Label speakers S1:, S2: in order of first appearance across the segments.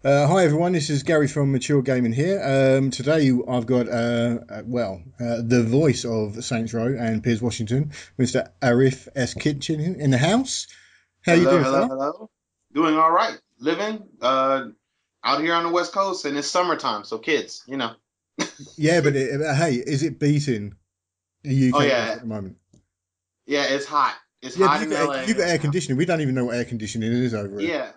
S1: Hi everyone, this is Gary from Mature Gaming here. Today I've got the voice of Saints Row and Piers Washington, Mr. Arif S Kitchen in the house. How you
S2: Hello,
S1: doing,
S2: hello,
S1: fella?
S2: hello. Doing all right. Living out here on the West Coast, and it's summertime, so kids.
S1: Yeah, but hey, is it beating the
S2: Oh
S1: UK weather
S2: yeah,
S1: at the moment?
S2: yeah. It's hot. It's
S1: Yeah, but
S2: hot in
S1: you
S2: LA
S1: got
S2: right
S1: air
S2: now.
S1: conditioning. We don't even know what air conditioning is over here.
S2: Yeah,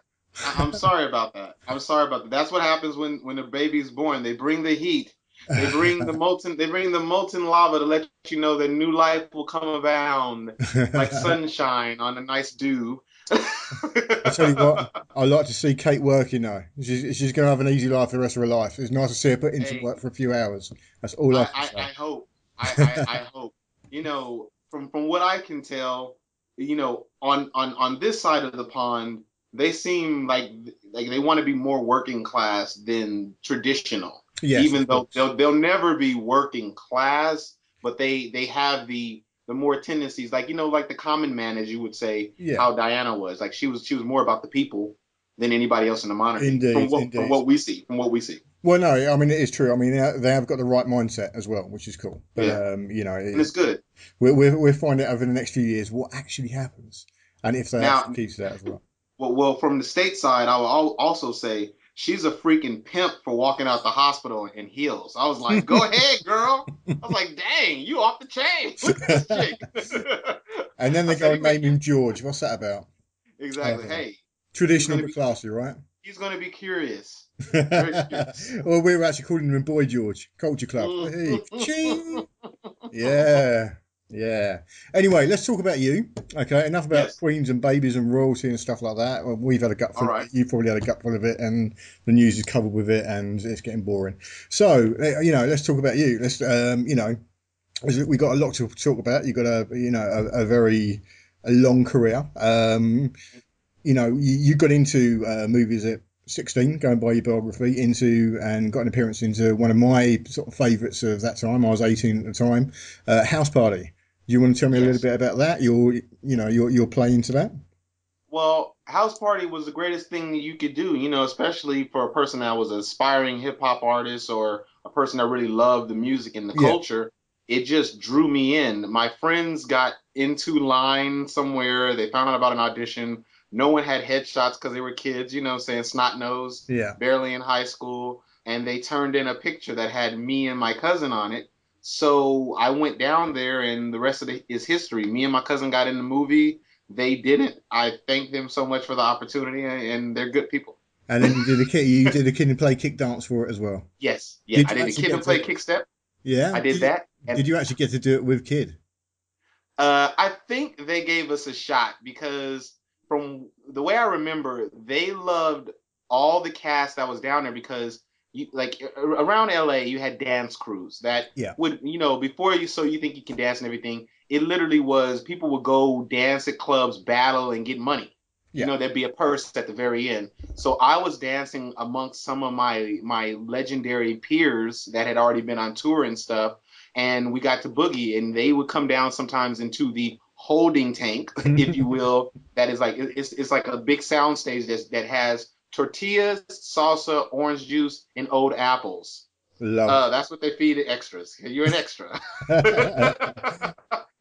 S2: I'm sorry about that. I'm sorry about that. That's what happens when a baby's born. They bring the heat. They bring the molten. They bring the molten lava to let you know that new life will come abound, like sunshine on a nice dew.
S1: I tell you what, I like to see Kate working though. She's going to have an easy life the rest of her life. It's nice to see her put into
S2: Hey,
S1: work for a few hours. That's all I can
S2: I
S1: say.
S2: hope. I hope. From what I can tell, on this side of the pond, they seem like they want to be more working class than traditional.
S1: Yes,
S2: Even
S1: of
S2: though
S1: course.
S2: they'll never be working class, but they have the more tendencies, like the common man, as you would say,
S1: Yeah,
S2: how Diana was. Like she was more about the people than anybody else in the monarchy. From
S1: indeed,
S2: what from
S1: indeed.
S2: what we see, from what we see.
S1: Well, no, I mean it is true. I mean they have got the right mindset as well, which is cool. But
S2: Yeah, and it's good.
S1: we're finding out over the next few years what actually happens, and if they actually
S2: Now,
S1: keep to that as well.
S2: well, from the state side, I will also say she's a freaking pimp for walking out the hospital in heels. I was like, go ahead, girl. I was like, dang, you off the chain. Look at this chick.
S1: And then
S2: I
S1: they go
S2: said,
S1: and name him George. What's that about?
S2: exactly.
S1: Uh,
S2: Hey, he's
S1: Traditional
S2: gonna
S1: but
S2: be
S1: classy, right?
S2: he's gonna be curious, very curious.
S1: Well, we were actually calling him Boy George, Culture Club.
S2: Mm.
S1: Hey, ching. Yeah, yeah. Anyway, let's talk about you. Okay, enough about
S2: Yes.
S1: queens and babies and royalty and stuff like that. Well, we've had a
S2: All
S1: gutful of
S2: right.
S1: it. You've probably had a gutful of it, and the news is covered with it, and it's getting boring. So, let's talk about you. We got a lot to talk about. You've got a very a long career. You got into movies at 16, going by your biography, into and got an appearance into one of my sort of favourites of that time. I was 18 at the time. House Party. Do you want to tell me a little
S2: Yes.
S1: bit about that? Your play into that?
S2: Well, house party was the greatest thing you could do, especially for a person that was an aspiring hip hop artist or a person that really loved the music and the
S1: Yeah,
S2: culture. It just drew me in. My friends got into line somewhere. They found out about an audition. No one had headshots because they were kids, saying snot nose,
S1: yeah.
S2: barely in high school. And they turned in a picture that had me and my cousin on it. So I went down there, and the rest of it is history. Me and my cousin got in the movie. They didn't. I thank them so much for the opportunity, and they're good people.
S1: And then you did a kid and play kick dance for it as well.
S2: Yes, yeah,
S1: Did
S2: I
S1: you
S2: did a
S1: actually
S2: kid
S1: get
S2: and play
S1: to?
S2: kick step.
S1: Yeah.
S2: I did that, and
S1: Did you actually get to do it with kid?
S2: I think they gave us a shot because from the way I remember, they loved all the cast that was down there because around LA, you had dance crews that
S1: Yeah.
S2: would, before you so you think you can dance and everything, it literally was people would go dance at clubs, battle, and get money.
S1: Yeah.
S2: There'd be a purse at the very end. So I was dancing amongst some of my legendary peers that had already been on tour and stuff, and we got to boogie, and they would come down sometimes into the holding tank, if you will. That is like it's like a big sound stage that has tortillas, salsa, orange juice, and old apples.
S1: Lovely.
S2: That's what they feed the extras. You're an extra.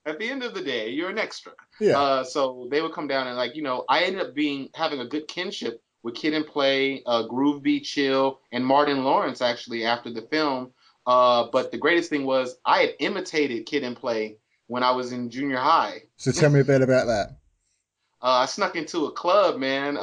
S2: At the end of the day, you're an extra.
S1: Yeah.
S2: So they would come down and I ended up being having a good kinship with Kid and Play, Groove Be Chill, and Martin Lawrence actually after the film. But the greatest thing was I had imitated Kid and Play when I was in junior high.
S1: So tell me a bit about that.
S2: I snuck into a club, man.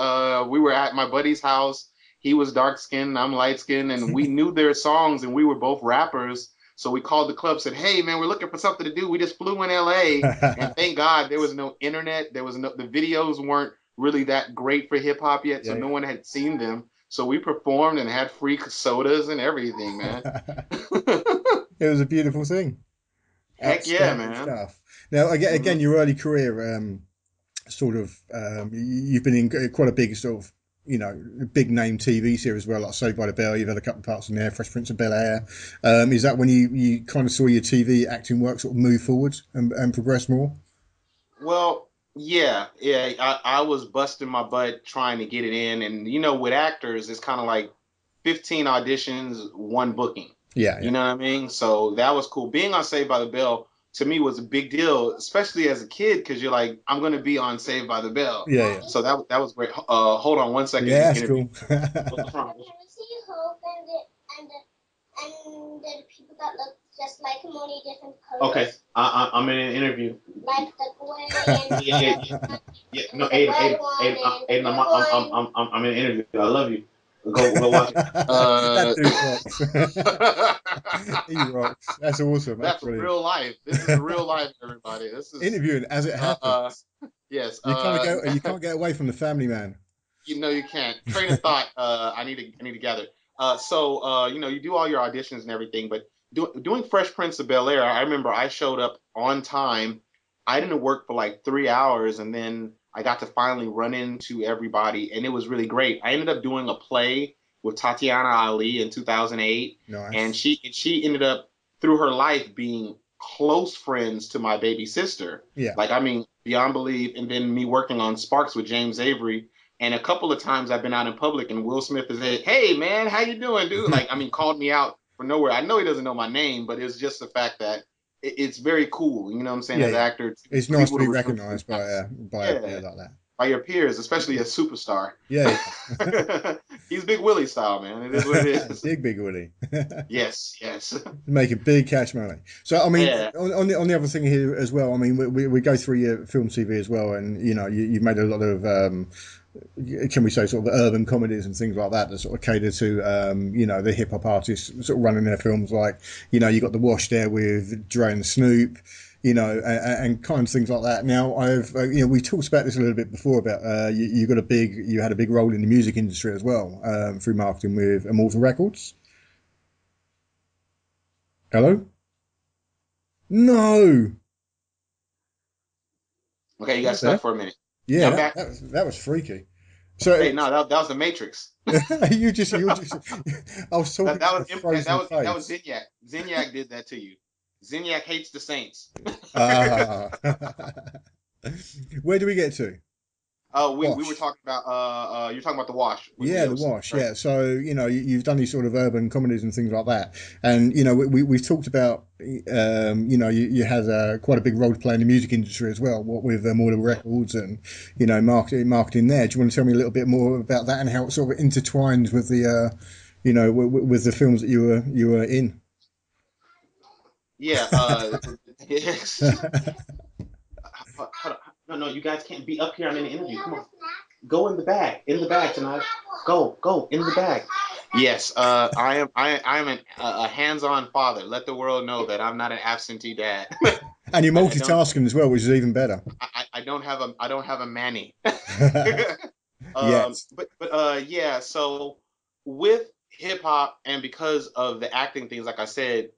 S2: We were at my buddy's house. He was dark skinned, I'm light skinned, and we knew their songs, and we were both rappers. So we called the club, said, "Hey, man, we're looking for something to do. We just flew in LA, and thank God there was no internet. The videos weren't really that great for hip hop yet, so
S1: Yeah,
S2: no one had seen them. So we performed and had free sodas and everything, man.
S1: yeah. It was a beautiful thing.
S2: Heck yeah,
S1: Outstanding
S2: man.
S1: stuff. Now, again,
S2: Hmm.
S1: your early career, you've been in quite a big sort of, big name TV series as well, like Saved by the Bell. You've had a couple of parts in there, Fresh Prince of Bel Air. Is that when you kind of saw your TV acting work sort of move forward and progress more?
S2: Well, yeah. I was busting my butt trying to get it in, and with actors, it's kind of like 15 auditions, one booking.
S1: Yeah,
S2: You
S1: yeah,
S2: know what I mean? So that was cool. Being on Saved by the Bell to me was a big deal, especially as a kid, because you're like, I'm gonna be on Saved by the Bell.
S1: yeah, yeah.
S2: So that was great. Hold on one second,
S1: Yeah, that's
S2: interview.
S1: cool.
S2: What's wrong? Okay, I'm in an interview. Yeah, yeah. No, Aiden, I'm in an interview. I love you. Go watch it.
S1: That dude rocks. He rocks. That's awesome. That's
S2: That's
S1: brilliant.
S2: real life. This is real life, everybody. This is
S1: Interviewing as it
S2: uh, uh
S1: happens.
S2: yes.
S1: You kind of go. You can't get away from the family man.
S2: You can't. Train of thought. I need to gather. You do all your auditions and everything, but doing Fresh Prince of Bel Air, I remember I showed up on time. I didn't work for like 3 hours, and then I got to finally run into everybody, and it was really great. I ended up doing a play with Tatiana Ali in 2008, and
S1: Nice.
S2: she ended up through her life being close friends to my baby sister.
S1: Yeah.
S2: Like I mean, beyond belief, and then me working on Sparks with James Avery, and a couple of times I've been out in public and Will Smith has said, "Hey man, how you doing, dude?" Like, I mean, called me out from nowhere. I know he doesn't know my name, but it's just the fact that it's very cool. You know what I'm saying?
S1: Yeah,
S2: As an
S1: yeah.
S2: actor,
S1: It's
S2: for
S1: nice to
S2: people to
S1: be
S2: remember you.
S1: recognised by a peer
S2: Yeah,
S1: like that.
S2: by your peers, especially a superstar.
S1: Yeah,
S2: He's Big Willie style, man. It is what it
S1: yeah.
S2: is.
S1: Dig Big Willie.
S2: Yes, yes.
S1: Making big cash money. So I mean,
S2: Yeah.
S1: on the other thing here as well. I mean, we go through your film CV as well, and you've made a lot of can we say sort of urban comedies and things like that that sort of cater to the hip hop artists sort of running their films. Like you got the Wash there with Dre and Snoop. And kind of things like that. Now, I've we talked about this a little bit before about you had a big role in the music industry as well through marketing with Immortal Records. Hello? No.
S2: Okay, you got
S1: You
S2: stuck
S1: there?
S2: for a minute. Yeah,
S1: Yeah,
S2: I'm back.
S1: that was freaky. So
S2: Hey, no, that was the Matrix.
S1: you just I was
S2: That
S1: talking
S2: that
S1: to a
S2: was
S1: frozen
S2: that was
S1: face.
S2: Zinyak. Zinyak did that to you. Zinyak hates the Saints.
S1: Ah. Where do we get to?
S2: We were
S1: Wash.
S2: talking about you're talking about the Wash with
S1: Yeah, the
S2: Leos,
S1: wash.
S2: right?
S1: Yeah. So, you've done these sort of urban comedies and things like that. And, we've talked about, you had quite a big role to play in the music industry as well, what with Mortal
S2: Yeah.
S1: Records and, marketing there. Do you want to tell me a little bit more about that and how it sort of intertwines with with the films that you were in?
S2: Yeah. Hold on. No, you guys can't be up here. I'm in an interview. Come on. Go in the bag. In the bag tonight. Go in the bag. Yes, I am a hands-on father. Let the world know that I'm not an absentee dad.
S1: And you're
S2: I don't
S1: multitasking as well, which is even better.
S2: I don't have a Manny.
S1: Yes.
S2: Yeah. So with hip hop and because of the acting things, like I said,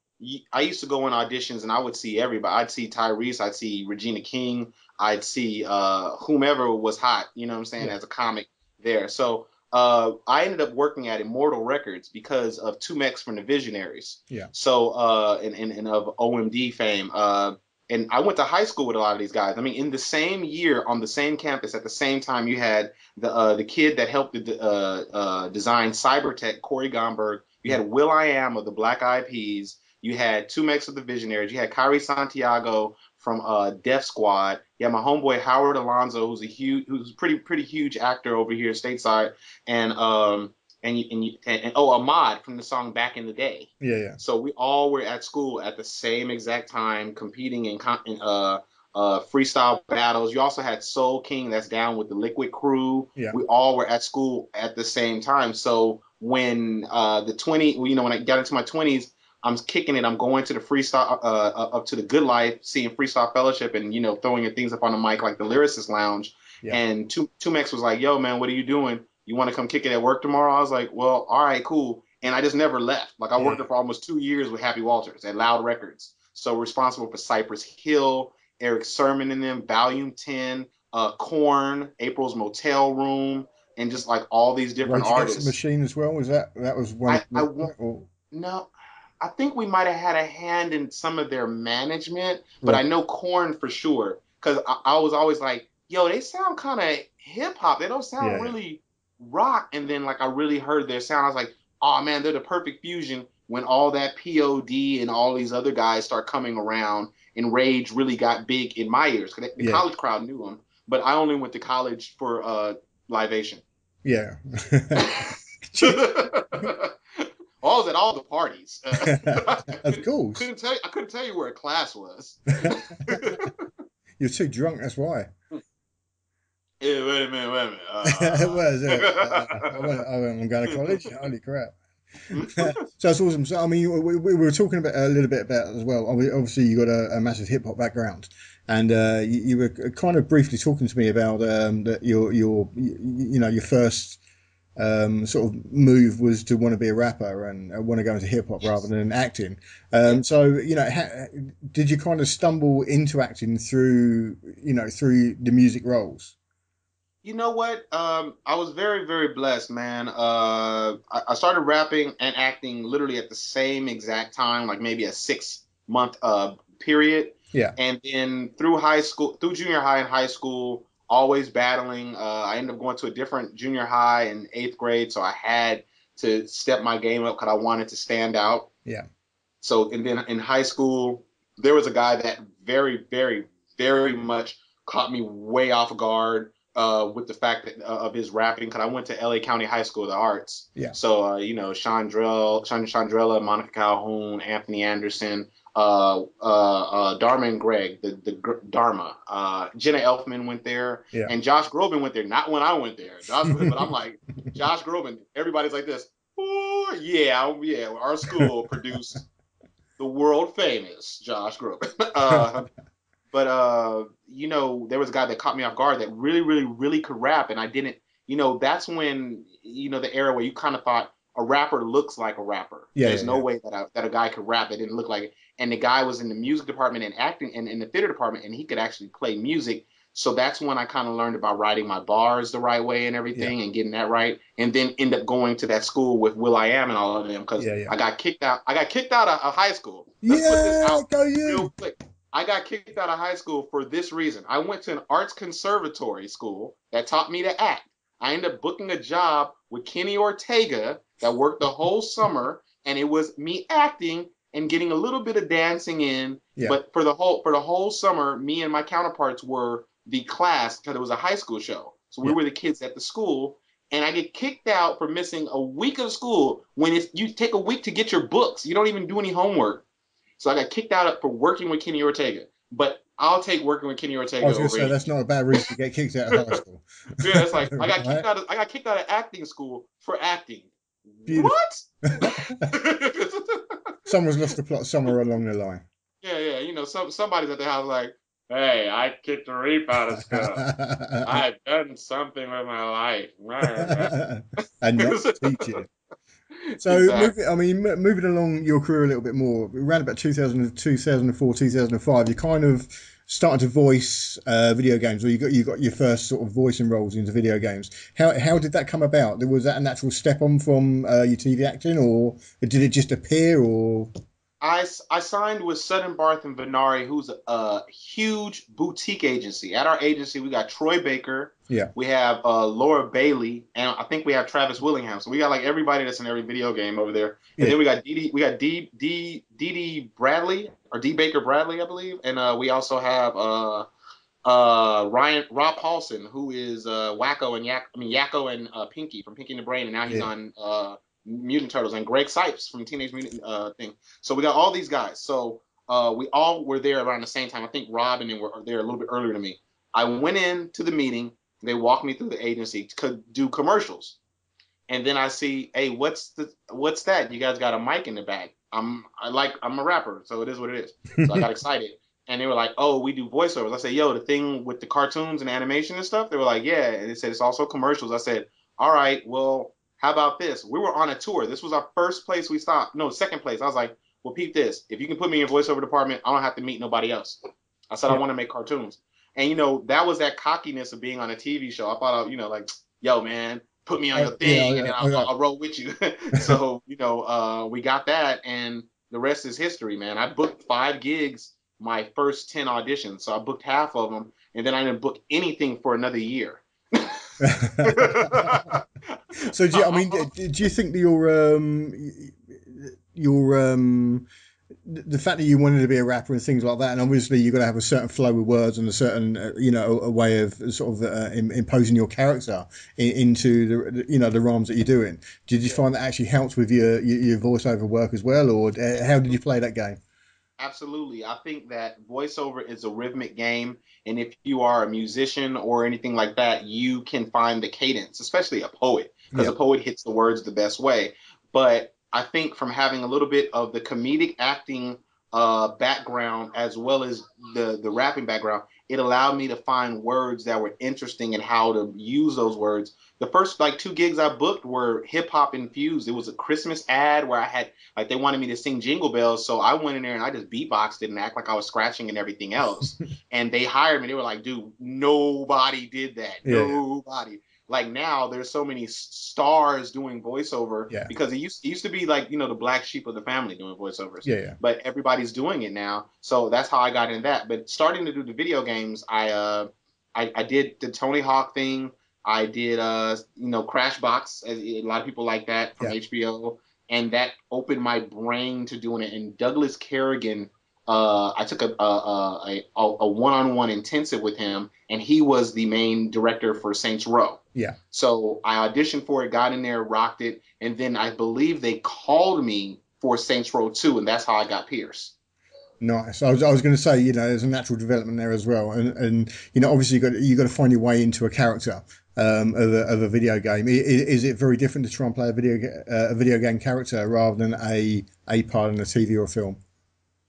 S2: I used to go in auditions and I would see everybody. I'd see Tyrese, I'd see Regina King, I'd see whomever was hot. You know what I'm saying,
S1: Yeah.
S2: as a comic there. So I ended up working at Immortal Records because of Two Mex from the Visionaries.
S1: Yeah.
S2: So and of OMD fame. And I went to high school with a lot of these guys. I mean, in the same year on the same campus at the same time, you had the kid that helped design Cybertech, Corey Gomberg. You
S1: Yeah.
S2: had Will I Am of the Black Eyed Peas. You had Two Mex of the Visionaries. You had Kyrie Santiago from Def Squad. You had my homeboy Howard Alonso, who's a pretty huge actor over here stateside, and Ahmad from the song Back in the Day.
S1: Yeah. Yeah.
S2: So we all were at school at the same exact time, competing in freestyle battles. You also had Soul King, that's down with the Liquid Crew.
S1: Yeah.
S2: We all were at school at the same time. So when when I got into my 20s, I'm kicking it. I'm going to the freestyle, up to the Good Life, seeing Freestyle Fellowship, and throwing your things up on the mic like the Lyricist Lounge.
S1: Yeah.
S2: And Tumex was like, "Yo, man, what are you doing? You want to come kick it at work tomorrow?" I was like, "Well, all right, cool." And I just never left. Like I
S1: Yeah.
S2: worked there for almost 2 years with Happy Walters at Loud Records. So responsible for Cypress Hill, Eric Sermon in them, Volume 10, Corn, April's Motel Room, and just like all these different
S1: Rage Against the
S2: artists.
S1: Machine as well. Was that was one of
S2: I
S1: the
S2: won't.
S1: or,
S2: No, I think we might have had a hand in some of their management, but I
S1: right?
S2: know Corn for sure because I was always like, yo, they sound kind of hip hop. They don't sound
S1: Yeah,
S2: really rock. And then like I really heard their sound. I was like, oh man, they're the perfect fusion when all that POD and all these other guys start coming around and Rage really got big in my ears. 'Cause the
S1: yeah,
S2: college crowd knew them, but I only went to college for Libation.
S1: yeah.
S2: I was at all the parties. I
S1: Of course.
S2: couldn't tell you where a class was.
S1: You're too drunk, that's why.
S2: Yeah, wait a minute, wait a minute.
S1: Well, I'm going to college. Holy crap. So that's awesome. So, I mean, we were talking about a little bit about as well. Obviously, you got a massive hip hop background, and you were kind of briefly talking to me about that your first sort of move was to want to be a rapper and want to go into hip hop rather
S2: Yes.
S1: than acting.
S2: Yeah.
S1: So did you kind of stumble into acting through through the music roles?
S2: You know what? I was very, very blessed, man. I started rapping and acting literally at the same exact time, like maybe a 6 month period.
S1: Yeah,
S2: And then through high school, through junior high and high school, always battling. I ended up going to a different junior high in 8th grade, so I had to step my game up because I wanted to stand out.
S1: yeah,
S2: So, and then in high school, there was a guy that very, very, very much caught me way off guard with the fact that, of his rapping. Because I went to LA County High School of the Arts.
S1: yeah,
S2: So, Chandrella, Monica Calhoun, Anthony Anderson, Dharma and Greg, Dharma. Jenna Elfman went there,
S1: yeah.
S2: and Josh Groban went there. Not when I went there, but I'm like, Josh Groban. Everybody's like this. Oh yeah, yeah. Our school produced the world famous Josh Groban. But there was a guy that caught me off guard that really, really, really could rap, and I didn't. That's when the era where you kind of thought a rapper looks like a rapper.
S1: Yeah, yeah,
S2: There's no
S1: yeah.
S2: way that a guy could rap that didn't look like it. And the guy was in the music department and acting and in the theater department, and he could actually play music. So that's when I kind of learned about writing my bars the right way and
S1: Yeah,
S2: everything and getting that right. And then end up going to that school with Will I Am and all of them because
S1: yeah, yeah.
S2: I got kicked out. I got kicked out of high school. Let's put this
S1: Yeah,
S2: out
S1: go
S2: real
S1: you.
S2: quick. I got kicked out of high school for this reason. I went to an arts conservatory school that taught me to act. I ended up booking a job with Kenny Ortega that worked the whole summer, and it was me acting and getting a little bit of dancing in.
S1: Yeah,
S2: But for the whole summer, me and my counterparts were the class because it was a high school show. So we
S1: yeah.
S2: were the kids at the school, and I get kicked out for missing a week of school when you take a week to get your books. You don't even do any homework. So I got kicked out for working with Kenny Ortega. But I'll take working with Kenny
S1: I
S2: Ortega
S1: was going to
S2: over
S1: say
S2: any.
S1: that's not a bad reason to get kicked out of high school.
S2: Yeah, it's like
S1: Right?
S2: I got kicked out of acting school for acting.
S1: Beautiful.
S2: What?
S1: Someone's lost the plot somewhere along the line.
S2: Yeah, yeah. Somebody's at the house like, hey, I kicked the reef out of school. I've done something with my life.
S1: And not teaching. So
S2: Exactly.
S1: moving along your career a little bit more, around about 2000, 2004, 2005, you kind of started to voice video games, or you got your first sort of voicing roles into video games. How did that come about? Was that a natural step on from your TV acting, or did it just appear? Or
S2: I signed with Sutton Barth and Venari, who's a huge boutique agency. At our agency, we got Troy Baker,
S1: yeah,
S2: we have Laura Bailey, and I think we have Travis Willingham. So we got like everybody that's in every video game over there. And
S1: yeah,
S2: then we got D Bradley or D Baker Bradley, I believe, and we also have Rob Paulson, who is Yakko and Pinky from Pinky and the Brain, and now he's
S1: yeah,
S2: on Mutant Turtles, and Greg Sipes from Teenage Mutant thing. So we got all these guys. So we all were there around the same time. I think Rob and them were there a little bit earlier than me. I went into the meeting. They walked me through the agency to do commercials, and then I see, hey, what's that? You guys got a mic in the back. I'm a rapper, so it is what it is. So I got excited. And they were like, "Oh, we do voiceovers." I said, "Yo, the thing with the cartoons and animation and stuff." They were like, "Yeah." And they said it's also commercials. I said, "All right, well, how about this? We were on a tour. This was our first place we stopped. No, second place." I was like, "Well, peep this. If you can put me in voiceover department, I don't have to meet nobody else." I said, "I
S1: yeah,
S2: want to make cartoons." And that was that cockiness of being on a TV show. I thought, like, "Yo, man, put me on your
S1: yeah,
S2: thing, and then I'll roll with you." So, we got that, and the rest is history, man. I booked 5 gigs my first 10 auditions, so I booked half of them, and then I didn't book anything for another year.
S1: So I mean, do you think that your the fact that you wanted to be a rapper and things like that, and obviously you've got to have a certain flow of words and a certain, a way of sort of imposing your character into the rhymes that you're doing. Did you
S2: Yeah.
S1: find that actually helps with your voiceover work as well, or how did you play that game?
S2: Absolutely. I think that voiceover is a rhythmic game. And if you are a musician or anything like that, you can find the cadence, especially a poet, because a
S1: Yeah,
S2: poet hits the words the best way. But I think from having a little bit of the comedic acting background as well as the rapping background, it allowed me to find words that were interesting and how to use those words. The first like two gigs I booked were hip hop infused. It was a Christmas ad where I had like they wanted me to sing Jingle Bells, so I went in there and I just beatboxed it and act like I was scratching and everything else. And they hired me. They were like, "Dude, nobody did that.
S1: yeah,
S2: Nobody." Like now, there's so many stars doing voiceover
S1: yeah,
S2: because it used to be like the black sheep of the family doing voiceovers,
S1: yeah, yeah,
S2: but everybody's doing it now. So that's how I got in that. But starting to do the video games, I did the Tony Hawk thing. I did Crash Box. A lot of people like that from
S1: yeah.
S2: HBO, and that opened my brain to doing it. And Douglas Kerrigan, I took a one-on-one intensive with him, and he was the main director for Saints Row.
S1: Yeah.
S2: So I auditioned for it, got in there, rocked it, and then I believe they called me for Saints Row 2, and that's how I got Pierce.
S1: Nice. I was going to say, there's a natural development there as well, and obviously you got to find your way into a character of a video game. Is it very different to try and play a video game character rather than a part in a TV or a film?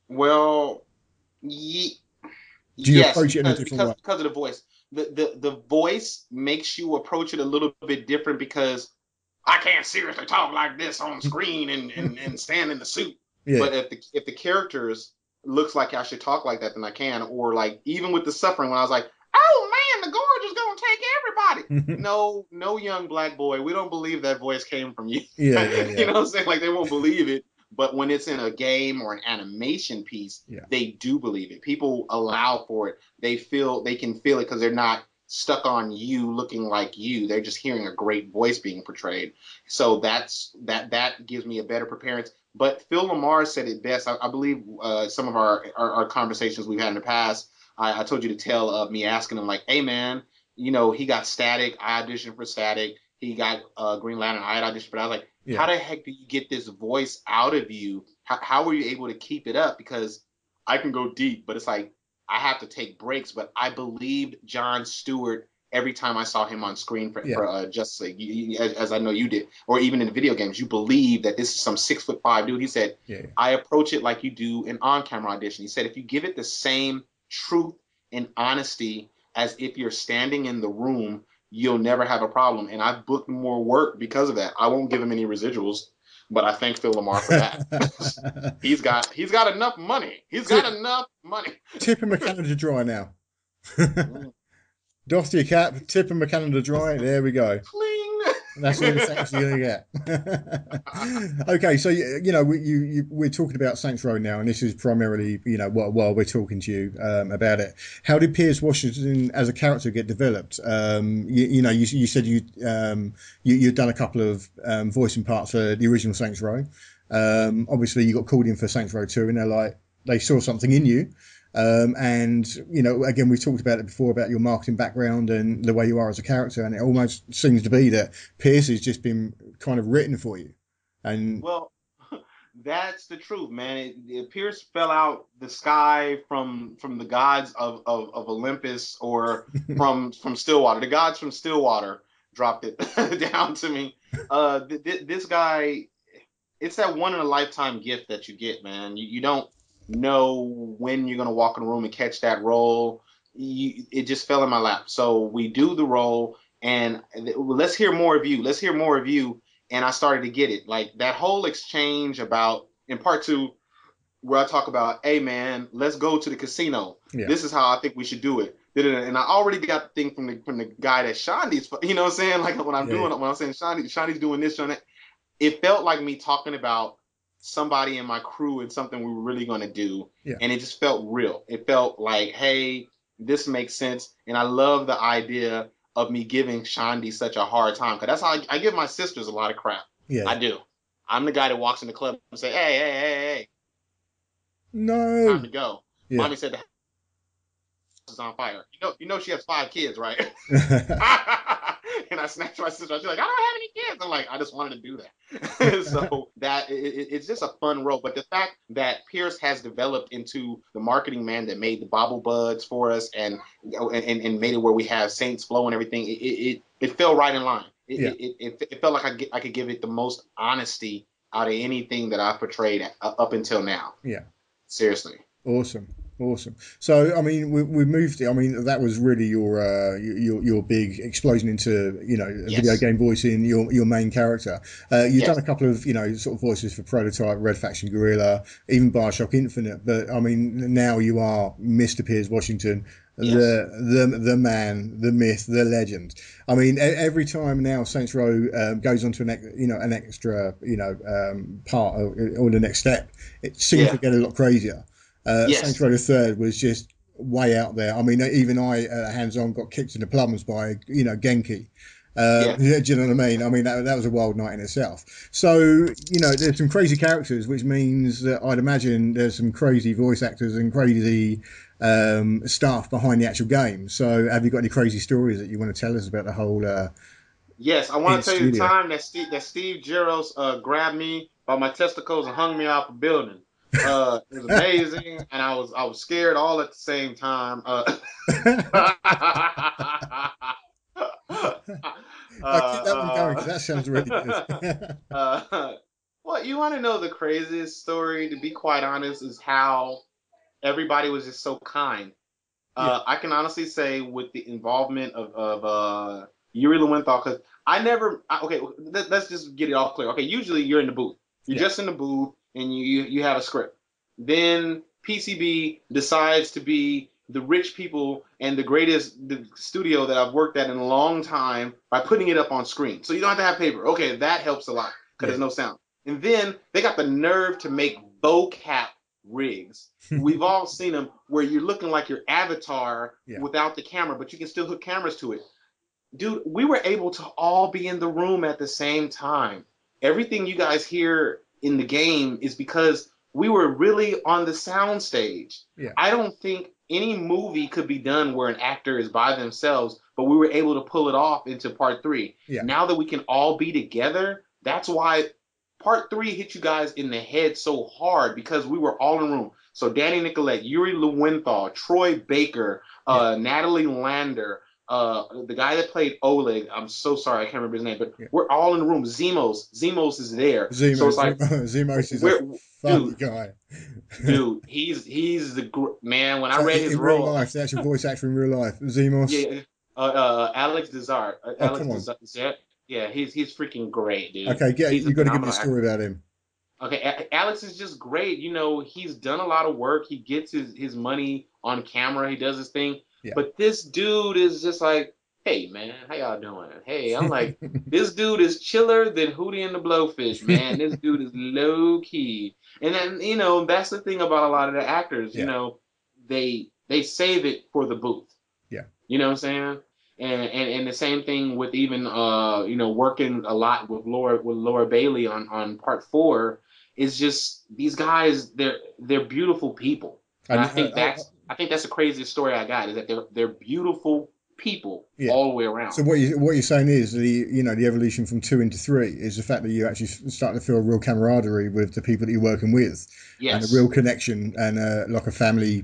S2: Well, ye-
S1: Do you
S2: yes,
S1: approach it in a
S2: because
S1: different
S2: because
S1: way?
S2: because of the voice. The voice makes you approach it a little bit different because I can't seriously talk like this on screen and stand in the suit.
S1: Yeah.
S2: But if the characters looks like I should talk like that, then I can. Or like even with the suffering, when I was like, oh man, the gorge is gonna take everybody. No, no, young black boy, we don't believe that voice came from you.
S1: Yeah, yeah,
S2: You
S1: yeah,
S2: know what I'm saying? Like they won't believe it. But when it's in a game or an animation piece,
S1: yeah,
S2: they do believe it. People allow for it. They can feel it because they're not stuck on you looking like you. They're just hearing a great voice being portrayed. So that gives me a better preparedness. But Phil Lamar said it best. I believe some of our conversations we've had in the past. I told you to tell of me asking him like, "Hey man, he got Static. I auditioned for Static. He got Green Lantern. I had auditioned for that." I was like, "How
S1: yeah.
S2: the heck do you get this voice out of you? How were you able to keep it up? Because I can go deep, but it's like I have to take breaks." But I believed John Stewart every time I saw him on screen
S1: Yeah,
S2: for Justice League, as I know you did, or even in the video games, you believe that this is some 6'5" dude. He said,
S1: yeah,
S2: "I approach it like you do an on-camera audition." He said, "If you give it the same truth and honesty as if you're standing in the room, you'll never have a problem." And I've booked more work because of that. I won't give him any residuals, but I thank Phil Lamar for that. he's got enough money. He's got
S1: tip
S2: enough money.
S1: tip him a Canada Dry now. Doff your cap, tip him a Canada Dry. There we go. That's all the thanks you're gonna get. Okay, so we're talking about Saints Row now, and this is primarily while we're talking to you about it. How did Piers Washington as a character get developed? You said you'd done a couple of voicing parts for the original Saints Row. Obviously, you got called in for Saints Row 2, and they saw something in you. And again, we've talked about it before about your marketing background and the way you are as a character, and it almost seems to be that Pierce has just been kind of written for you. And
S2: Well, that's the truth, man. Pierce fell out the sky from the gods of Olympus or from Stillwater. The gods from Stillwater dropped it down to me. This guy, it's that one in a lifetime gift that you get, man. You don't know when you're gonna walk in a room and catch that role. It just fell in my lap. So we do the role, and let's hear more of you. Let's hear more of you. And I started to get it, like that whole exchange about in part two, where I talk about, hey man, let's go to the casino.
S1: yeah,
S2: This is how I think we should do it. And I already got the thing from the guy that Shandi's, you know what I'm saying? Like when I'm
S1: yeah,
S2: doing
S1: yeah,
S2: it, when I'm saying Shandi's doing this, Shandi, it felt like me talking about somebody in my crew and something we were really going to do.
S1: yeah,
S2: And it just felt real. It felt like, hey, this makes sense. And I love the idea of me giving Shandi such a hard time because that's how I give my sisters a lot of crap.
S1: Yeah,
S2: I
S1: yeah.
S2: do. I'm the guy that walks in the club and say, "Hey, hey, hey, hey,
S1: No.
S2: time to go."
S1: Yeah.
S2: Mommy said the house is on fire. You know she has 5 kids, right? And I snatched my sister. She's like, "I don't have any kids." I'm like, "I just wanted to do that." So that it's just a fun role. But the fact that Pierce has developed into the marketing man that made the Bobble Buds for us and made it where we have Saints Flow and everything, it fell right in line.
S1: Yeah.
S2: It felt like I could give it the most honesty out of anything that I've portrayed up until now.
S1: Yeah.
S2: Seriously.
S1: Awesome, awesome. So, I mean, we moved. I mean, that was really your big explosion into video
S2: Yes.
S1: game voicing your main character. You've done
S2: Yes.
S1: a couple of sort of voices for Prototype, Red Faction Guerrilla, even Bioshock Infinite. But I mean, now you are Mr. Piers Washington,
S2: Yes.
S1: the man, the myth, the legend. I mean, every time now Saints Row goes on to an extra part or the next step, it seems to
S2: Yeah.
S1: get a lot crazier. Saints
S2: Yes.
S1: Row the Third was just way out there. I mean, even I, hands-on, got kicked in the plums by Genki.
S2: Yeah.
S1: Yeah, do you know what I mean? I mean, that was a wild night in itself. So, there's some crazy characters, which means that I'd imagine there's some crazy voice actors and crazy staff behind the actual game. So, have you got any crazy stories that you want to tell us about the whole
S2: Yes, I
S1: in
S2: want to tell you the
S1: studio?
S2: time that Steve Giros grabbed me by my testicles and hung me off a building. It was amazing, and I was scared all at the same time.
S1: Keep that one going because
S2: uh,
S1: that sounds really good.
S2: well, you want to know the craziest story? To be quite honest, is how everybody was just so kind.
S1: Yeah,
S2: I can honestly say with the involvement of Yuri Lowenthal, because okay, let's just get it all clear. Okay, usually you're in the booth. You're
S1: yeah,
S2: just in the booth and you have a script. Then PCB decides to be the rich people and the studio that I've worked at in a long time by putting it up on screen. So you don't have to have paper. Okay, that helps a lot because
S1: yeah,
S2: there's no sound. And then they got the nerve to make vocap rigs. We've all seen them where you're looking like your avatar
S1: yeah,
S2: without the camera, but you can still hook cameras to it. Dude, we were able to all be in the room at the same time. Everything you guys hear in the game is because we were really on the sound stage.
S1: yeah,
S2: I don't think any movie could be done where an actor is by themselves, but we were able to pull it off into part three.
S1: yeah.
S2: Now that we can all be together, that's why part three hit you guys in the head so hard because we were all in the room. So Danny Nicolette, Yuri Lowenthal, Troy Baker,
S1: Yeah.
S2: Natalie Lander, the guy that played Oleg, I'm so sorry, I can't remember his name, but
S1: Yeah.
S2: we're all in the room. Zemos is there. So it's like
S1: Zemos is a
S2: we're
S1: funny
S2: dude,
S1: guy.
S2: dude, he's the man. When I
S1: So
S2: read his
S1: in real
S2: role,
S1: life, the actual voice actor in real life, Zemos.
S2: yeah, Alex Desart,
S1: Oh, come on.
S2: yeah, he's freaking great, dude.
S1: Okay,
S2: He's a
S1: you got to give me a
S2: phenomenal actor.
S1: story about him.
S2: Okay, Alex is just great. You know, he's done a lot of work. He gets his money on camera. He does his thing.
S1: Yeah.
S2: But this dude is just like, hey man, how y'all doing? Hey, I'm like, this dude is chiller than Hootie and the Blowfish, man. This dude is low key. And then, that's the thing about a lot of the actors,
S1: Yeah.
S2: they save it for the booth.
S1: Yeah.
S2: You know what I'm saying? And the same thing with even working a lot with Laura Bailey on part four is just these guys they're beautiful people. And
S1: And
S2: I think that's the craziest story I got is that they're beautiful people
S1: yeah.
S2: all the way
S1: So
S2: around.
S1: what you're saying is the evolution from two into three is the fact that you actually starting to feel a real camaraderie with the people that you're working with, and a real
S2: Yes.
S1: connection and like a family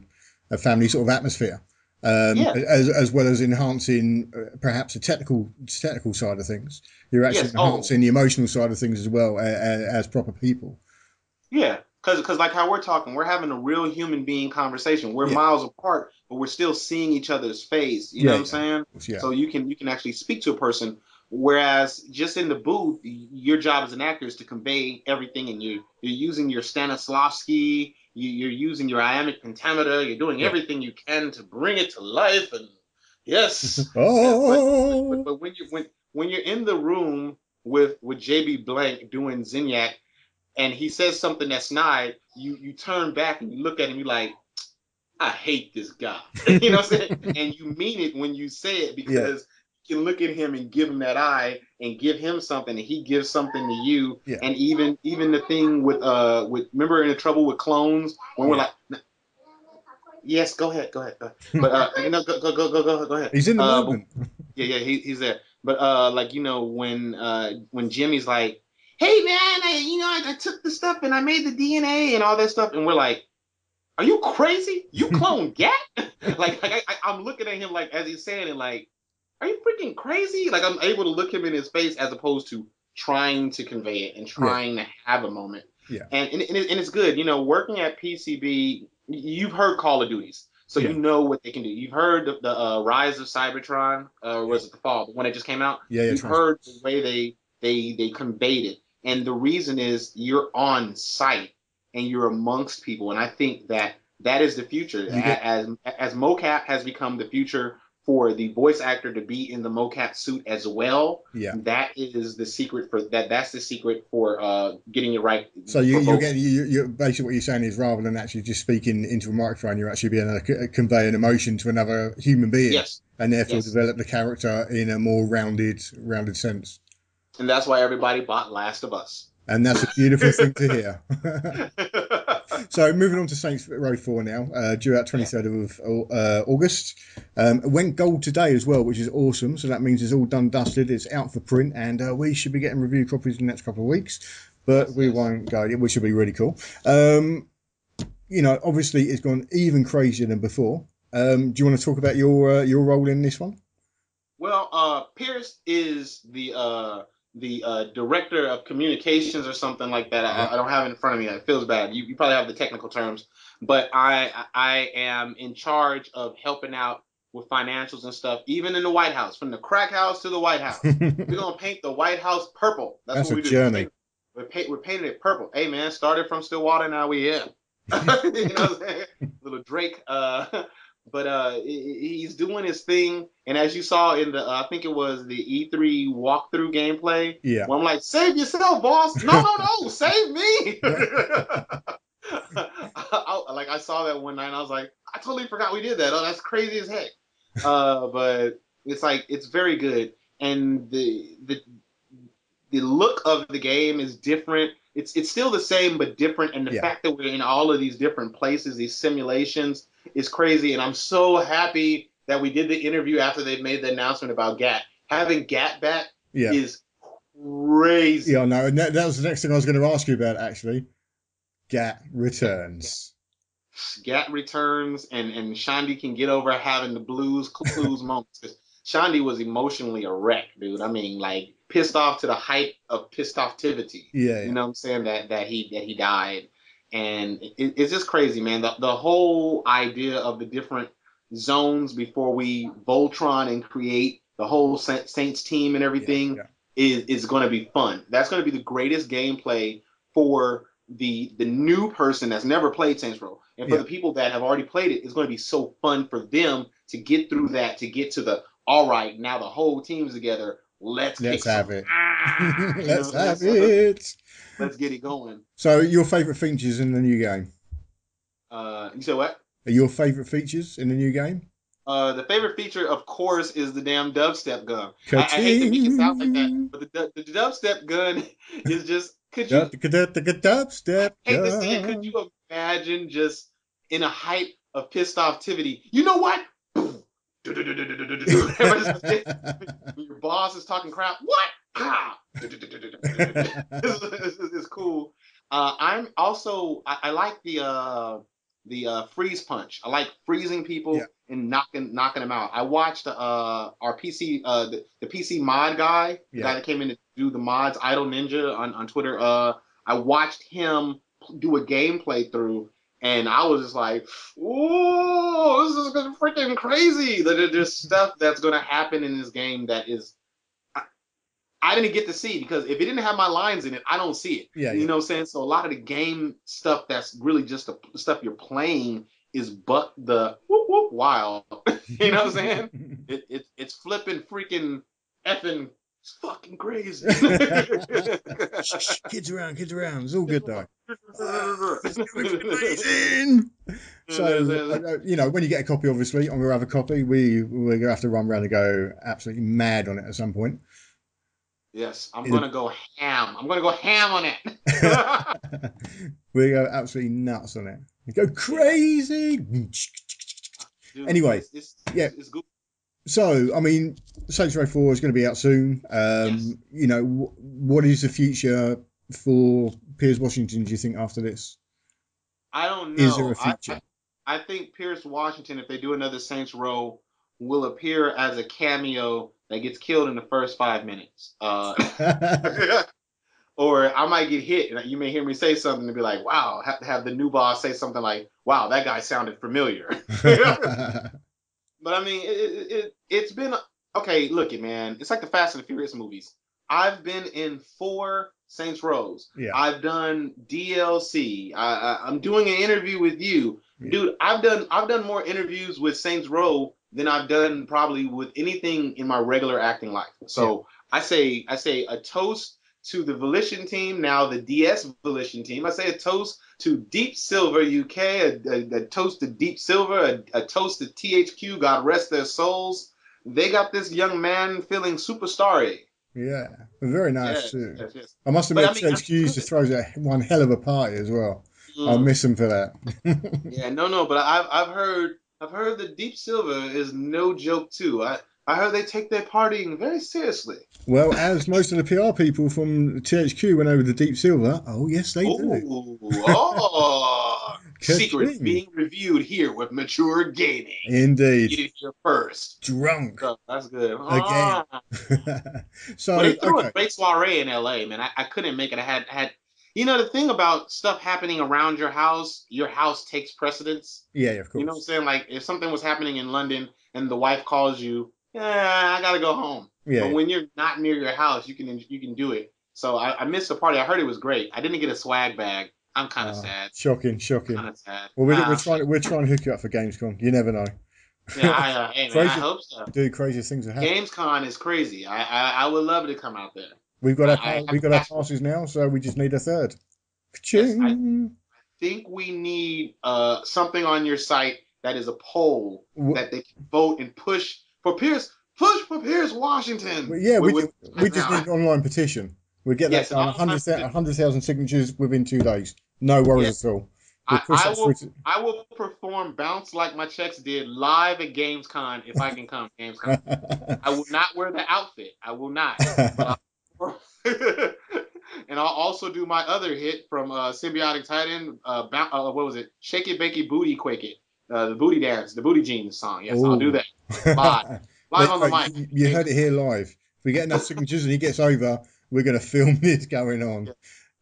S1: sort of atmosphere,
S2: Yeah.
S1: as well as enhancing perhaps the technical side of things. You're actually
S2: Yes. Oh,
S1: enhancing the emotional side of things as well as proper people.
S2: yeah. Because like how we're talking, we're having a real human being conversation. We're
S1: Yeah,
S2: miles apart, but we're still seeing each other's face. You know
S1: yeah,
S2: what I'm
S1: yeah, of
S2: saying?
S1: course, yeah,
S2: So you can actually speak to a person. Whereas just in the booth, your job as an actor is to convey everything, and you're using your Stanislavski, you're using your iambic pentameter, you're doing
S1: yeah.
S2: everything you can to bring it to life. And yes,
S1: Oh,
S2: but when you're in the room with JB Blank doing Zinyak and he says something that's snide, you turn back and you look at him, you like, I hate this guy. You know what I'm saying? And you mean it when you say it
S1: Yeah,
S2: because you can look at him and give him that eye and give him something and he gives something to you.
S1: yeah,
S2: And even the thing with remember in the trouble with clones when we're
S1: yeah.
S2: like yes, go ahead. But no, go ahead.
S1: He's in the
S2: But
S1: moment.
S2: yeah, he's there. But like when Jimmy's like, hey man, I took the stuff and I made the DNA and all that stuff, and we're like, are you crazy? You clone Gat? I'm looking at him like as he's saying it, like, are you freaking crazy? Like I'm able to look him in his face as opposed to trying to convey it and
S1: Yeah,
S2: trying to have a moment.
S1: yeah,
S2: And it's good. Working at PCB, you've heard Call of Duties, so
S1: yeah,
S2: you know what they can do. You've heard the Rise of Cybertron, or
S1: yeah,
S2: was it the Fall, the one that just came out?
S1: yeah, yeah.
S2: You've heard the
S1: Transformers.
S2: way they conveyed it, and the reason is you're on site and you're amongst people, and I think that is the future.
S1: You get
S2: As mocap has become the future for the voice actor to be in the mocap suit as well.
S1: yeah.
S2: That is the secret for that. That's the secret for getting it right
S1: So
S2: for
S1: you're
S2: both.
S1: getting you're basically what you're saying is rather than actually just speaking into a microphone, you're actually being able to convey an emotion to another human being,
S2: Yes,
S1: and therefore
S2: yes,
S1: develop the character in a more rounded sense.
S2: and that's why everybody bought Last of Us.
S1: And that's a beautiful thing to hear. So moving on to Saints Row 4 now, due out
S2: Yeah,
S1: 23rd of August. It went gold today as well, which is awesome. So that means it's all done, dusted. It's out for print, and we should be getting review copies in the next couple of weeks. But
S2: yes,
S1: we
S2: yes.
S1: won't go, which will be really cool. Obviously it's gone even crazier than before. Do you want to talk about your role in this one?
S2: Well, Pierce is the director of communications or something like that.
S1: Yeah.
S2: I don't have it in front of me. It feels bad. You probably have the technical terms, but I am in charge of helping out with financials and stuff, even in the White House, from the crack house to the White House. We're gonna paint the White House purple. That's
S1: That's
S2: what
S1: a
S2: we do.
S1: journey.
S2: We're painting it purple. Hey man, started from Stillwater, now we here. You know what I'm saying? Little Drake. But he's doing his thing, and as you saw in the, I think it was the E3 walkthrough gameplay,
S1: Yeah.
S2: where I'm like, "Save yourself, boss! No, no, no, save me!" I saw that one night, and I was like, "I totally forgot we did that. Oh, that's crazy as heck." But it's like it's very good, and the look of the game is different. It's still the same but different, and the
S1: Yeah.
S2: fact that we're in all of these different places, these simulations, is crazy. And I'm so happy that we did the interview after they made the announcement about Gat. Having Gat back
S1: Yeah.
S2: is
S1: Yeah,
S2: crazy.
S1: no, and that was the next thing I was going to ask you about, actually. Gat returns.
S2: Gat returns, and Shandi can get over having the blues clues moments. 'Cause Shandi was emotionally a wreck, dude. I mean, like pissed off to the height of pissed offtivity.
S1: Yeah,
S2: You
S1: yeah,
S2: know what I'm saying? That he died, and it's just crazy, man. The whole idea of the different zones before we Voltron and create the whole Saints team and
S1: yeah,
S2: everything
S1: yeah,
S2: is going to be fun. That's going to be the greatest gameplay for the new person that's never played Saints Row, and for
S1: yeah.
S2: the people that have already played it, it's going to be so fun for them to get through that, to get to the all right, now the whole team's together. Let's
S1: Let's
S2: kick
S1: have
S2: some
S1: it.
S2: you know
S1: Let's
S2: what I'm saying?
S1: have
S2: So
S1: it.
S2: let's get it going.
S1: So, your favourite features in the new game?
S2: You said what?
S1: Are your favourite features in the new game?
S2: The favorite feature, of course, is the damn dubstep gun. I hate to make it sound like that,
S1: Ka-ching!
S2: but the dubstep gun is just. Could you
S1: Dubstep
S2: hate to say it? Could
S1: gun.
S2: you imagine just in a hype of pissed offtivity? You know what? Everybody just when your boss is talking crap. What? Ah! It's cool. I'm also I like the freeze punch. I like freezing
S1: Yeah,
S2: people and knocking them out. I watched our PC the PC mod guy, the
S1: yeah.
S2: guy that came in to do the mods, Idle Ninja on Twitter. I watched him do a gameplay through, and I was just like, "Ooh, this is freaking crazy!" There's stuff that's gonna happen in this game that is I didn't get to see because if it didn't have my lines in it, I don't see it.
S1: Yeah,
S2: You
S1: yeah.
S2: know what I'm saying? So a lot of the game stuff that's really just the stuff you're playing is but the whoop whoop wild. You know what I'm saying? It's flipping freaking effing It's fucking crazy.
S1: Shh, kids around, kids around. It's all good though. It's gonna be amazing. So, when you get a copy, obviously, I'm gonna have a copy. We're gonna have to run around and go absolutely mad on it at some point.
S2: Yes, I'm
S1: It'll-
S2: gonna go ham. I'm gonna go ham on it.
S1: we go absolutely nuts on it. We go
S2: Yeah,
S1: crazy.
S2: dude,
S1: Anyway, yeah.
S2: it's good.
S1: So, I mean, Saints Row 4 is going to be out soon.
S2: Yes.
S1: What is the future for Piers Washington, do you think, after this?
S2: I don't
S1: Is there a
S2: know.
S1: future?
S2: I think Pierce Washington, if they do another Saints Row, will appear as a cameo that gets killed in the first 5 minutes. Or I might get hit, and you may hear me say something and be like, "Wow!" Have the new boss say something like, "Wow, that guy sounded familiar." But I mean, it's been okay. Look, it man, it's like the Fast and the Furious movies. I've been in 4 Saints Rows.
S1: Yeah,
S2: I've done DLC. I'm doing an interview with you,
S1: yeah,
S2: dude. I've done more interviews with Saints Row than I've done probably with anything in my regular acting life.
S1: yeah.
S2: So I say a toast to the Volition team, now the DS Volition team. I say a toast to Deep Silver UK, a toast to Deep Silver, a toast to THQ, God rest their souls. They got this young man feeling super starry.
S1: Yeah. Very nice
S2: Yes,
S1: too.
S2: yes, yes.
S1: I must
S2: But
S1: admit, THQ used to throw one hell of a party as well. I'll
S2: mm,
S1: miss them for that.
S2: yeah, no, but I've heard that Deep Silver is no joke too. I heard they take their partying very seriously.
S1: Well, as most of the PR people from THQ went over to Deep Silver, oh yes, they do.
S2: Oh, oh, secrets
S1: Ka-ching!
S2: being reviewed here with Mature Gaming.
S1: Indeed.
S2: You did it here first.
S1: Drunk
S2: So that's good.
S1: again.
S2: Well,
S1: So,
S2: they threw a
S1: okay.
S2: great soiree in LA, man. I couldn't make it. I had the thing about stuff happening around your house takes precedence.
S1: Yeah, of
S2: You know what I'm
S1: course.
S2: saying? Like if something was happening in London and the wife calls you, yeah, I gotta go home.
S1: Yeah,
S2: But
S1: yeah.
S2: when you're not near your house, you can do it. So I missed the party. I heard it was great. I didn't get a swag bag. I'm kind of sad.
S1: Shocking, shocking.
S2: Kind of sad.
S1: Well, we're trying to hook you up for Gamescom. You never know.
S2: Yeah. Hey man, I
S1: Crazy,
S2: hope so.
S1: do crazy things will happen.
S2: GamesCon is crazy. I would love to come out there. I have
S1: We've
S2: a
S1: got our
S2: passport.
S1: passes now, so we just need a third.
S2: Yes, I
S1: Ching.
S2: think we need something on your site that is a poll
S1: W-
S2: that they can vote and push for Pierce Washington.
S1: Yeah,
S2: With
S1: we just
S2: now.
S1: need an online petition. We'll get that
S2: Yes, an
S1: done.
S2: online petition.
S1: 100,000 signatures within 2 days. No
S2: Yes,
S1: worries at all. We'll
S2: I,
S1: push
S2: I
S1: that through
S2: will
S1: to.
S2: I will perform Bounce Like My Checks did live at GamesCon if I can come to GamesCon. I will not wear the outfit. I will not. But I'll and I'll also do my other hit from Symbiotic Titan. What was it? Shake It, Bake It, Booty, Quake It. The booty dance, the booty jeans song. Yes, I'll do
S1: Oh.
S2: that live, live on the mic.
S1: You heard it here live. If we get enough signatures and he gets over, we're going to film this going on.
S2: Yeah.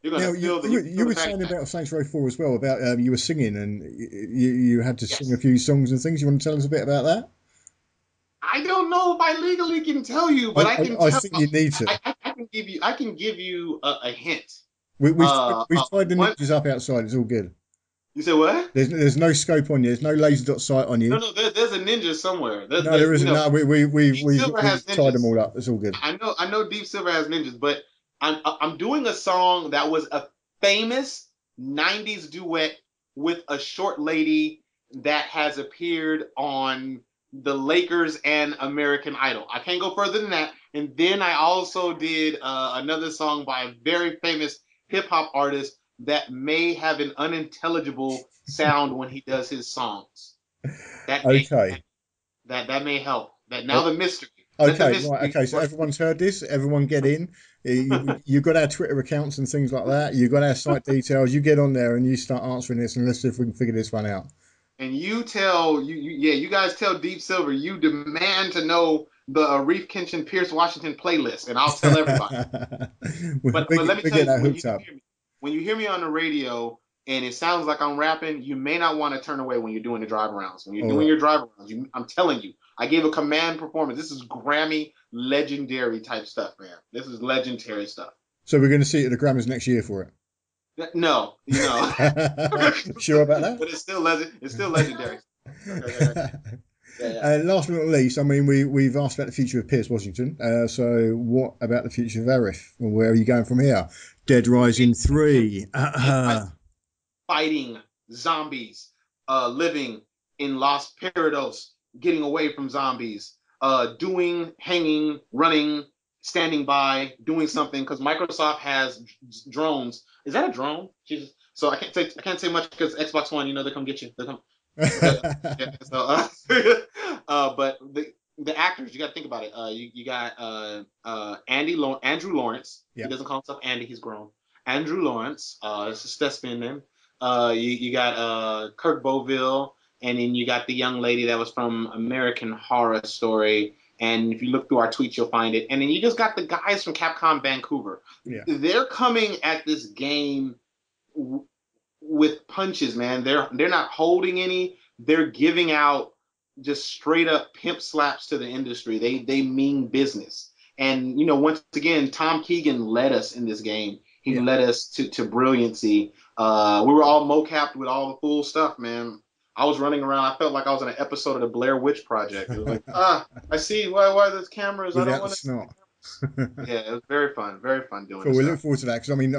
S2: You're gonna
S1: Now,
S2: feel the
S1: you were
S2: fact
S1: saying
S2: that
S1: about Saints Row 4 as well, about you were singing and you had to sing a
S2: yes.
S1: few songs and things. You want to tell us a bit about that?
S2: I don't know if I legally can tell you, but I can
S1: I
S2: tell.
S1: think you need to.
S2: I can give you a hint.
S1: We've tied the
S2: One.
S1: ninjas up outside. It's all good.
S2: You say what?
S1: There's no scope on you. There's no laser dot sight on
S2: No,
S1: you.
S2: no. There's a ninja somewhere.
S1: No, there isn't. No,
S2: Deep Silver has
S1: we've tied them
S2: ninjas.
S1: all up. It's all good.
S2: I know Deep Silver has ninjas, but I'm doing a song that was a famous '90s duet with a short lady that has appeared on the Lakers and American Idol. I can't go further than that. And then I also did another song by a very famous hip hop artist that may have an unintelligible sound when he does his songs. That may
S1: Okay.
S2: that may help. That
S1: Uh,
S2: now the mystery. Let the
S1: Okay, right.
S2: mystery
S1: Okay, so
S2: work.
S1: everyone's heard this. Everyone get in. You've got our Twitter accounts and things like that. You've got our site details. You get on there and you start answering this, and let's see if we can figure this one out.
S2: And you tell you guys tell Deep Silver you demand to know the Arif Kinchen Pierce Washington playlist, and I'll tell everybody. But let me
S1: We're
S2: tell
S1: getting
S2: you,
S1: that hooked up.
S2: when you hear me on the radio and it sounds like I'm rapping, you may not want to turn away when you're doing the drive arounds. When you're
S1: All
S2: doing
S1: right.
S2: your drive arounds, I'm telling you, I gave a command performance. This is Grammy legendary type stuff, man. This is legendary stuff.
S1: So we're going to see it at the Grammys next year for it.
S2: No,
S1: Sure about
S2: but it's still legend. It's still legendary.
S1: that?
S2: Yeah.
S1: Last but not least, I mean, we've asked about the future of Pierce Washington. So what about the future of Arif? Well, where are you going from here? Dead Rising 3.
S2: Fighting zombies, living in Los Parados, getting away from zombies, doing, hanging, running, standing by, doing something, because Microsoft has drones. Is that a drone? Jesus. So I can't say much because Xbox One, they come get you. They come. Yeah, so, but the actors, you got to think about it. You got Andrew Lawrence.
S1: Yeah.
S2: He doesn't call himself Andy. He's grown. Andrew Lawrence. It's his thespian name. You got Kirk Boville, and then you got the young lady that was from American Horror Story. And if you look through our tweets, you'll find it. And then you just got the guys from Capcom Vancouver.
S1: Yeah.
S2: They're coming at this game with punches, man. They're not holding any. They're giving out just straight up pimp slaps to the industry. They mean business. And once again, Tom Keegan led us in this game. He led us to brilliancy. We were all mocapped with all the cool stuff, man. I was running around. I felt like I was in an episode of the Blair Witch Project. It was like, I see why there's cameras. I don't want to. Yeah, it was very fun doing.
S1: Cool. We look forward to that because I mean,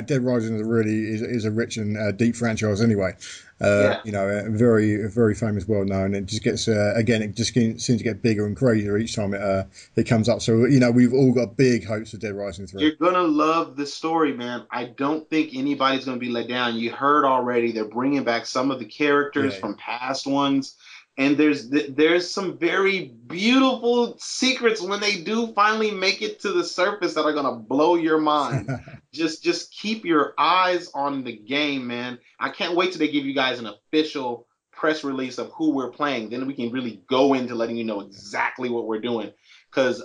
S1: Dead Rising is a rich and deep franchise anyway. Very very famous, well known. It just gets it just seems to get bigger and crazier each time it comes up. So we've all got big hopes for Dead Rising 3.
S2: You're gonna love the story, man. I don't think anybody's gonna be let down. You heard already they're bringing back some of the characters from past ones. And there's some very beautiful secrets when they do finally make it to the surface that are gonna blow your mind. just keep your eyes on the game, man. I can't wait till they give you guys an official press release of who we're playing. Then we can really go into letting you know exactly what we're doing. Because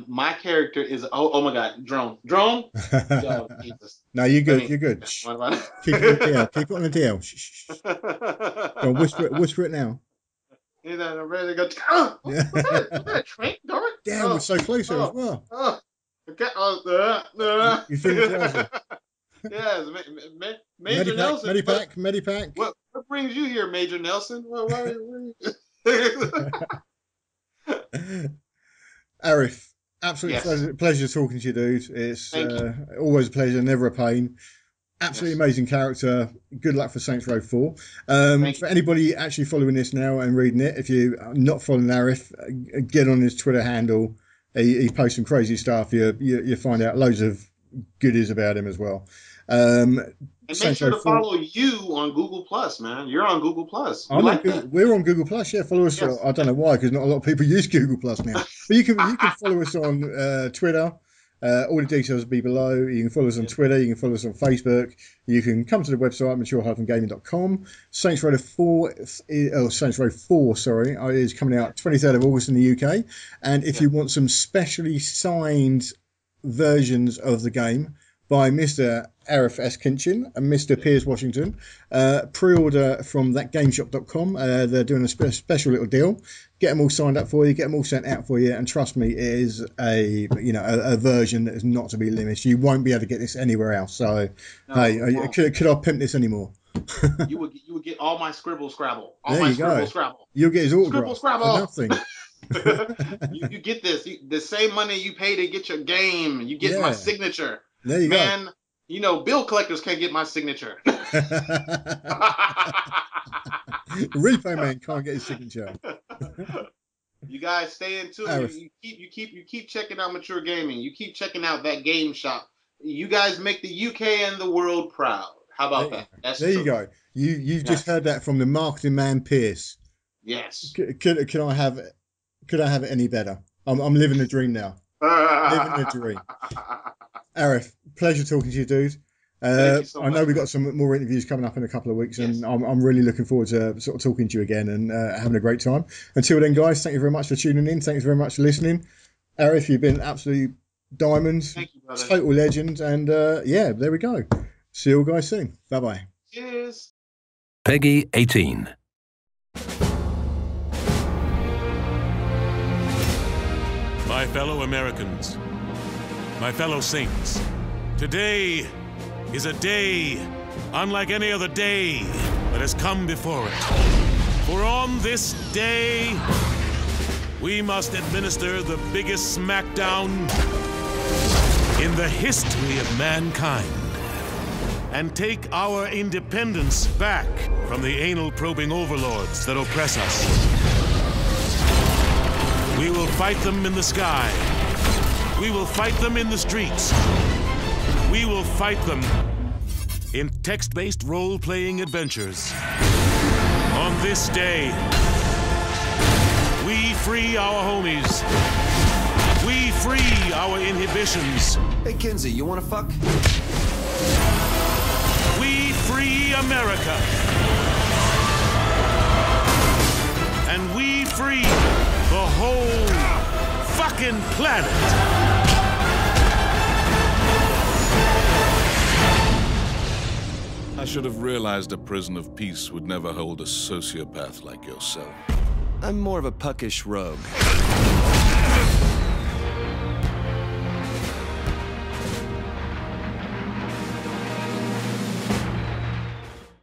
S2: my character is oh my god, drone. Oh, Jesus.
S1: No, you're good. You're good. Keep it on the DL. Shh. Go on, whisper it now.
S2: I'm ready to go. Oh, what's that? Train?
S1: Damn, we're so close here as well.
S2: Okay.
S1: You feeling drowsy?
S2: Yes, Major Nelson.
S1: Medipack.
S2: What brings you here, Major Nelson? Why are you...
S1: Arif, absolute pleasure talking to you, dude. It's always a pleasure, never a pain. Absolutely amazing character. Good luck for Saints Row 4. For anybody actually following this now and reading it, if you're not following Arif, get on his Twitter handle. He posts some crazy stuff. You find out loads of goodies about him as well.
S2: And make sure to follow you on Google Plus, man. You're on Google Plus.
S1: We're on Google Plus. Yeah, follow us. Yes. I don't know why, because not a lot of people use Google Plus now. But you can follow us on Twitter. All the details will be below. You can follow us on Twitter. You can follow us on Facebook. You can come to the website mature-gaming.com. Saints Row 4, is coming out 23rd of August in the UK. And if you want some specially signed versions of the game by Mr. Arif S Kinchen and Mr. Piers Washington, pre-order from thatgameshop.com. They're doing a special little deal. Get them all signed up for you, get them all sent out for you, and trust me, it is a version that is not to be limited. You won't be able to get this anywhere else. So, could I pimp this anymore?
S2: you would get all my Scrabble. Scrabble.
S1: You'll get his autograph
S2: Scrabble.
S1: for nothing.
S2: you get this. The same money you pay to get your game, you get my signature.
S1: There you
S2: go. Man, bill collectors can't get my signature.
S1: Repo Man can't get his signature.
S2: You guys stay in tune. You keep checking out Mature Gaming. You keep checking out that game shop. You guys make the UK and the world proud. How about that?
S1: There you go. You've just heard that from the marketing man Pierce.
S2: Yes.
S1: Could I have it any better? I'm living the dream now. Living the dream. Arif, pleasure talking to you, dude.
S2: Thank you so much.
S1: I know we've got some more interviews coming up in a couple of weeks, and I'm really looking forward to sort of talking to you again and having a great time. Until then, guys, thank you very much for tuning in. Thanks very much for listening. Arif, you've been absolutely diamonds.
S2: Thank you, brother.
S1: Total legend. And there we go. See you all guys soon. Bye-bye.
S2: Cheers.
S3: Peggy 18.
S4: My fellow Americans, my fellow saints, today is a day unlike any other day that has come before it. For on this day, we must administer the biggest smackdown in the history of mankind and take our independence back from the anal-probing overlords that oppress us. We will fight them in the sky. We will fight them in the streets. We will fight them in text-based role-playing adventures. On this day, we free our homies. We free our inhibitions.
S5: Hey, Kinsey, you wanna fuck?
S4: We free America. And we free the whole fucking planet.
S6: I should have realized a prison of peace would never hold a sociopath like yourself.
S5: I'm more of a puckish rogue.